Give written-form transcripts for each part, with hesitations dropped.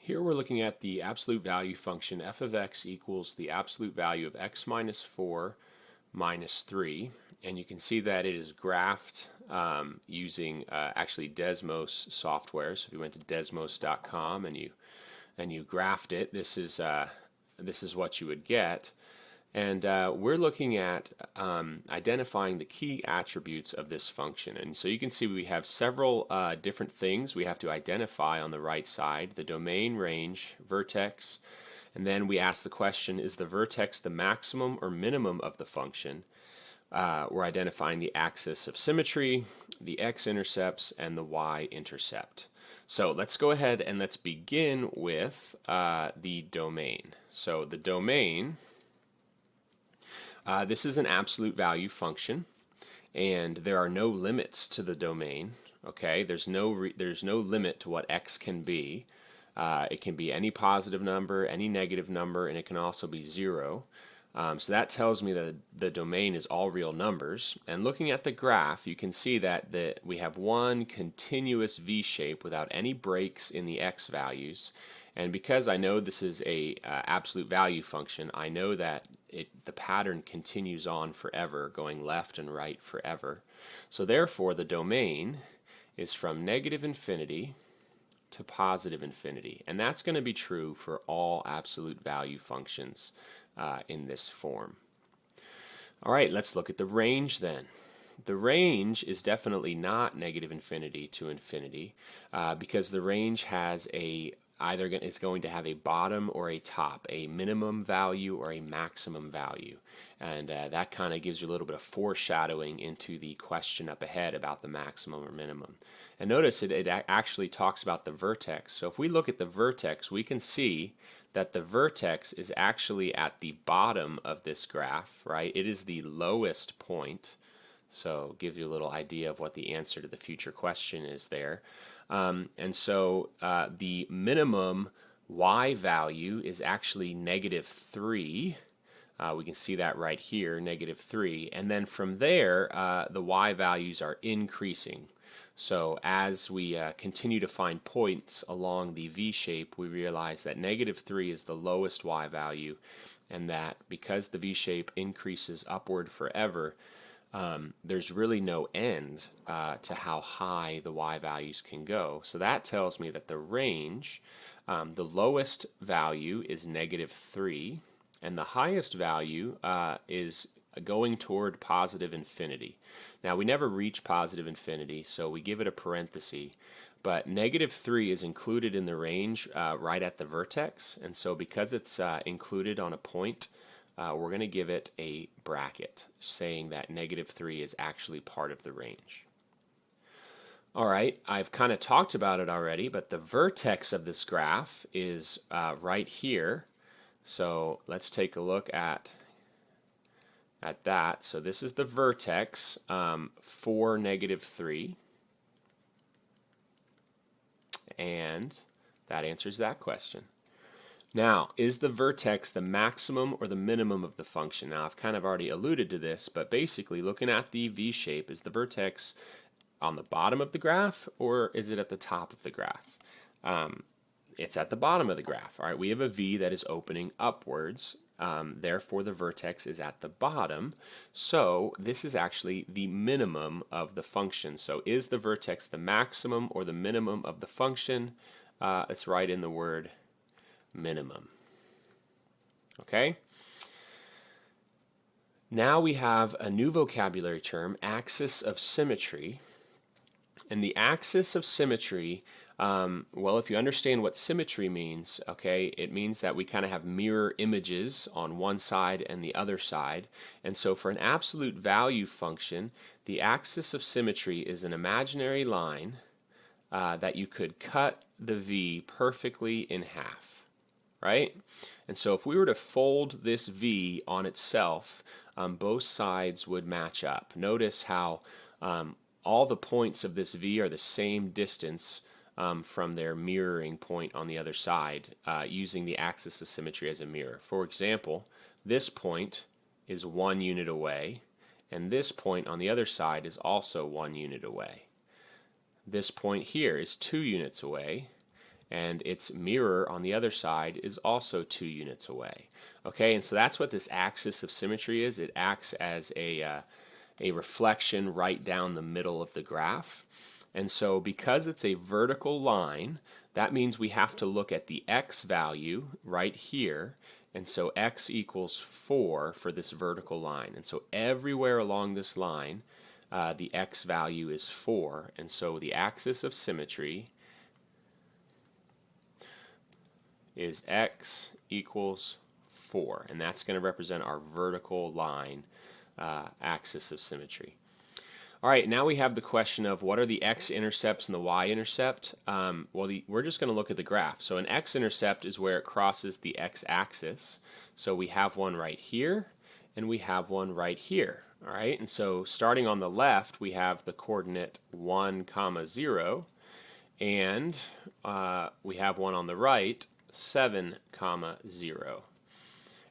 Here we're looking at the absolute value function f of x equals the absolute value of x minus 4 minus 3. And you can see that it is graphed using actually Desmos software. So if you went to desmos.com and you graphed it, this is what you would get. And we're looking at identifying the key attributes of this function. And so you can see we have several different things we have to identify on the right side: the domain, range, vertex. And then we ask the question, is the vertex the maximum or minimum of the function? We're identifying the axis of symmetry, the x-intercepts, and the y-intercept. So let's go ahead and let's begin with the domain. So the domain, this is an absolute value function, and there are no limits to the domain. Okay, there's no limit to what x can be. It can be any positive number, any negative number, and it can also be 0. So that tells me that the domain is all real numbers. And looking at the graph, you can see that we have one continuous V shape without any breaks in the x values. And because I know this is a absolute value function, I know that the pattern continues on forever, going left and right forever. So therefore, the domain is from negative infinity to positive infinity. And that's going to be true for all absolute value functions in this form. All right, let's look at the range then. The range is definitely not negative infinity to infinity because the range has it's going to have a bottom or a top, a minimum value or a maximum value. And that kind of gives you a little bit of foreshadowing into the question up ahead about the maximum or minimum. And notice it actually talks about the vertex. So if we look at the vertex, we can see that the vertex is actually at the bottom of this graph, right? It is the lowest point. So give you a little idea of what the answer to the future question is there. And so the minimum y value is actually -3. We can see that right here, -3. And then from there, the y values are increasing. So as we continue to find points along the V shape, we realize that -3 is the lowest y value, and that because the V shape increases upward forever, there's really no end to how high the y values can go. So that tells me that the range, the lowest value is -3, and the highest value is going toward positive infinity. Now we never reach positive infinity, so we give it a parenthesis, but -3 is included in the range right at the vertex, and so because it's included on a point, we're going to give it a bracket saying that -3 is actually part of the range. All right, I've kind of talked about it already, but the vertex of this graph is right here. So let's take a look at that. So this is the vertex for -3, and that answers that question. Now, is the vertex the maximum or the minimum of the function? Now, I've kind of already alluded to this, but basically looking at the V shape, is the vertex on the bottom of the graph or is it at the top of the graph? It's at the bottom of the graph. All right, we have a V that is opening upwards. Therefore, the vertex is at the bottom. So this is actually the minimum of the function. So is the vertex the maximum or the minimum of the function? It's right in the word minimum. Okay? Now we have a new vocabulary term, axis of symmetry. And the axis of symmetry, well, if you understand what symmetry means, okay, it means that we kind of have mirror images on one side and the other side. And so for an absolute value function, the axis of symmetry is an imaginary line that you could cut the V perfectly in half, right? And so if we were to fold this V on itself, both sides would match up. Notice how all the points of this V are the same distance from their mirroring point on the other side, using the axis of symmetry as a mirror. For example, this point is 1 unit away, and this point on the other side is also 1 unit away. This point here is 2 units away, and its mirror on the other side is also 2 units away. Okay, and so that's what this axis of symmetry is. It acts as a reflection right down the middle of the graph. And so because it's a vertical line, that means we have to look at the x value right here. And so x equals 4 for this vertical line. And so everywhere along this line, the x value is 4. And so the axis of symmetry is x equals 4. And that's going to represent our vertical line axis of symmetry. All right, now we have the question of what are the x-intercepts and the y-intercept? We're just going to look at the graph. So an x-intercept is where it crosses the x-axis. So we have one right here, and we have one right here. All right, and so starting on the left, we have the coordinate 1, 0, and we have one on the right, 7, 0.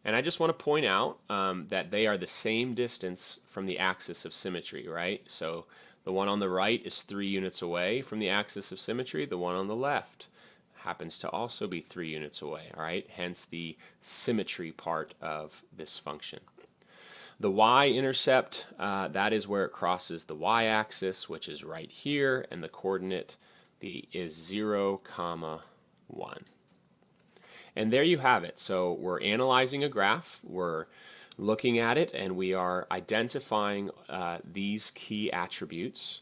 And I just want to point out that they are the same distance from the axis of symmetry, right? So the one on the right is 3 units away from the axis of symmetry. The one on the left happens to also be 3 units away, all right? Hence the symmetry part of this function. The y-intercept, that is where it crosses the y-axis, which is right here, and the coordinate is 0, 1. And there you have it. So we're analyzing a graph, we're looking at it, and we are identifying these key attributes.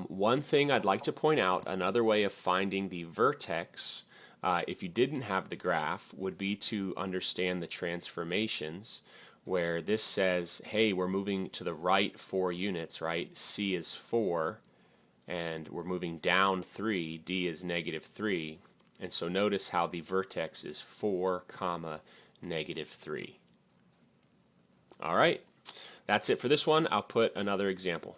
One thing I'd like to point out, another way of finding the vertex, if you didn't have the graph, would be to understand the transformations, where this says, hey, we're moving to the right 4 units, right? C is 4, and we're moving down 3, D is -3. And so notice how the vertex is 4, -3. All right, that's it for this one. I'll put another example.